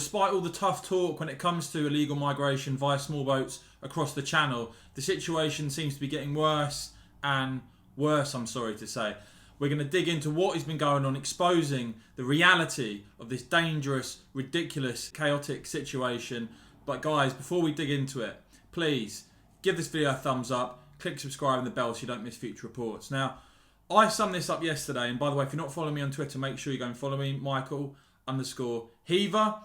Despite all the tough talk when it comes to illegal migration via small boats across the channel, the situation seems to be getting worse and worse, I'm sorry to say. We're going to dig into what has been going on, exposing the reality of this dangerous, ridiculous, chaotic situation. But guys, before we dig into it, please give this video a thumbs up, click subscribe and the bell so you don't miss future reports. Now, I summed this up yesterday, and by the way, if you're not following me on Twitter, make sure you go and follow me, Michael_Heaver.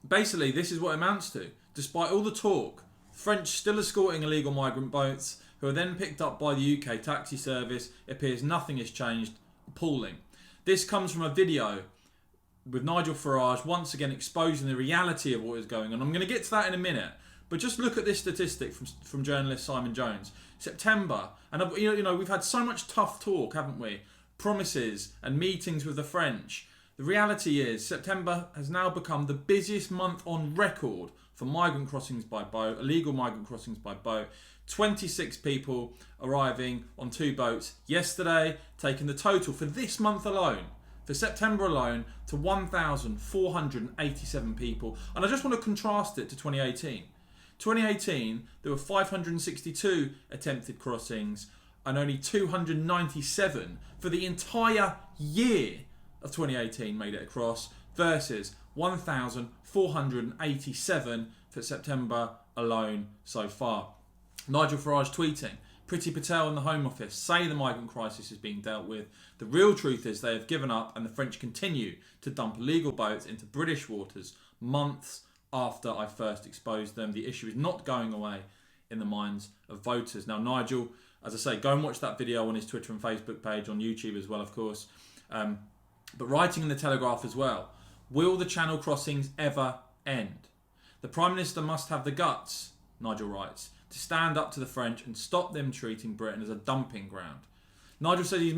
Basically, this is what it amounts to. Despite all the talk, French still escorting illegal migrant boats who are then picked up by the UK taxi service. It appears nothing has changed. Appalling. This comes from a video with Nigel Farage once again exposing the reality of what is going on. I'm going to get to that in a minute, but just look at this statistic from journalist Simon Jones. September, and you know we've had so much tough talk, haven't we? Promises and meetings with the French. The reality is September has now become the busiest month on record for migrant crossings by boat, illegal migrant crossings by boat. 26 people arriving on 2 boats yesterday, taking the total for this month alone, for September alone, to 1,487 people. And I just want to contrast it to 2018. 2018, there were 562 attempted crossings and only 297 for the entire year of 2018 made it across, versus 1,487 for September alone so far. Nigel Farage tweeting, Priti Patel and the Home Office say the migrant crisis is being dealt with. The real truth is they have given up and the French continue to dump illegal boats into British waters months after I first exposed them. The issue is not going away in the minds of voters. Now, Nigel, as I say, go and watch that video on his Twitter and Facebook page, on YouTube as well, of course. But writing in the Telegraph as well, will the Channel crossings ever end? The Prime Minister must have the guts, Nigel writes, to stand up to the French and stop them treating Britain as a dumping ground. Nigel said he's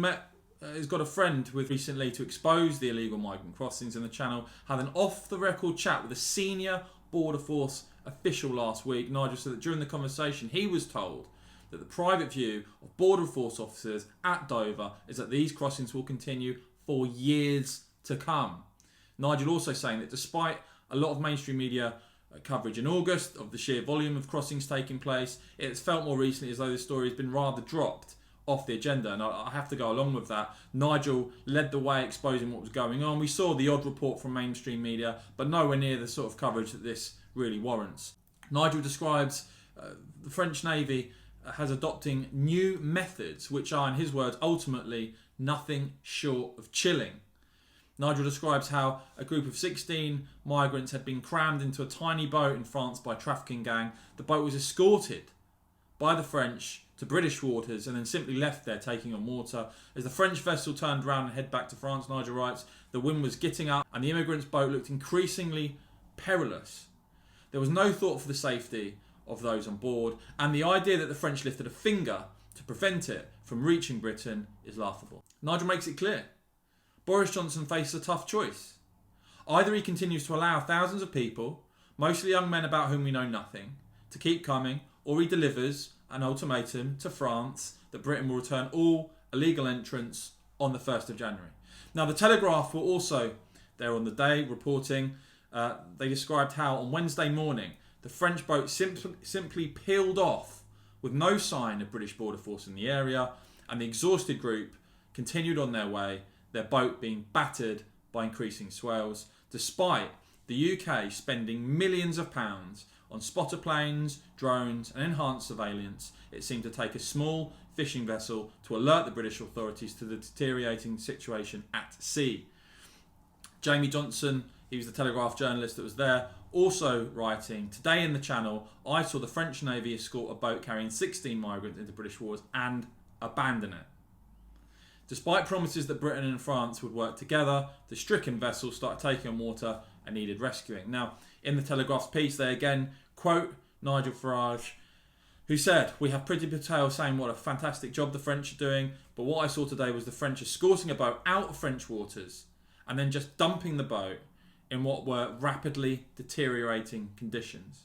got a friend with recently to expose the illegal migrant crossings in the Channel, had an off-the-record chat with a senior Border Force official last week. Nigel said that during the conversation he was told that the private view of Border Force officers at Dover is that these crossings will continue for years to come. Nigel also saying that despite a lot of mainstream media coverage in August of the sheer volume of crossings taking place, it's felt more recently as though this story has been rather dropped off the agenda, and I have to go along with that. Nigel led the way exposing what was going on. We saw the odd report from mainstream media, but nowhere near the sort of coverage that this really warrants. Nigel describes the French Navy has adopting new methods which are, in his words, ultimately nothing short of chilling. Nigel describes how a group of 16 migrants had been crammed into a tiny boat in France by a trafficking gang. The boat was escorted by the French to British waters and then simply left there taking on water. As the French vessel turned around and headed back to France, Nigel writes, the wind was getting up and the immigrants' boat looked increasingly perilous. There was no thought for the safety of those on board, and the idea that the French lifted a finger to prevent it from reaching Britain is laughable. Nigel makes it clear. Boris Johnson faces a tough choice. Either he continues to allow thousands of people, mostly young men about whom we know nothing, to keep coming, or he delivers an ultimatum to France that Britain will return all illegal entrants on the 1st of January. Now, the Telegraph were also there on the day reporting. They described how on Wednesday morning the French boat simply peeled off with no sign of British Border Force in the area, and the exhausted group continued on their way, their boat being battered by increasing swells, despite the UK spending millions of pounds on spotter planes, drones and enhanced surveillance. It seemed to take a small fishing vessel to alert the British authorities to the deteriorating situation at sea. Jamie Johnson, he was the Telegraph journalist that was there, also writing, today in the Channel, I saw the French Navy escort a boat carrying 16 migrants into British waters and abandon it. Despite promises that Britain and France would work together, the stricken vessel started taking on water and needed rescuing. Now, in the Telegraph's piece, they again quote Nigel Farage, who said, we have Priti Patel saying what a fantastic job the French are doing, but what I saw today was the French escorting a boat out of French waters and then just dumping the boat in what were rapidly deteriorating conditions.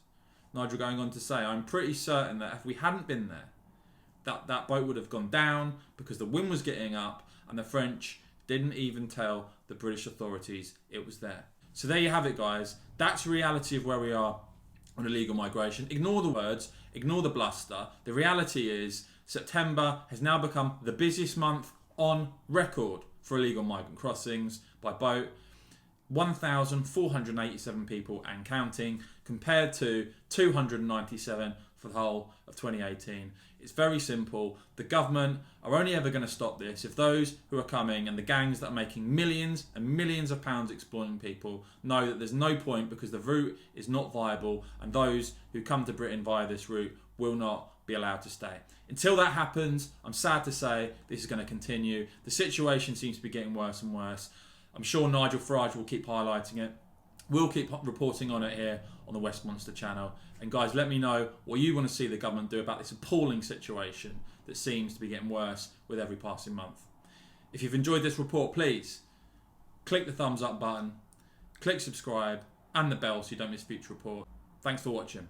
Nigel going on to say, I'm pretty certain that if we hadn't been there, that boat would have gone down because the wind was getting up and the French didn't even tell the British authorities it was there. So there you have it, guys. That's the reality of where we are on illegal migration. Ignore the words, ignore the bluster. The reality is September has now become the busiest month on record for illegal migrant crossings by boat. 1,487 people and counting, compared to 297 for the whole of 2018. It's very simple. The government are only ever going to stop this if those who are coming and the gangs that are making millions and millions of pounds exploiting people know that there's no point, because the route is not viable and those who come to Britain via this route will not be allowed to stay. Until that happens, I'm sad to say this is going to continue. The situation seems to be getting worse and worse. I'm sure Nigel Farage will keep highlighting it. We'll keep reporting on it here on the Westminster channel. And guys, let me know what you want to see the government do about this appalling situation that seems to be getting worse with every passing month. If you've enjoyed this report, please click the thumbs up button, click subscribe and the bell so you don't miss future reports. Thanks for watching.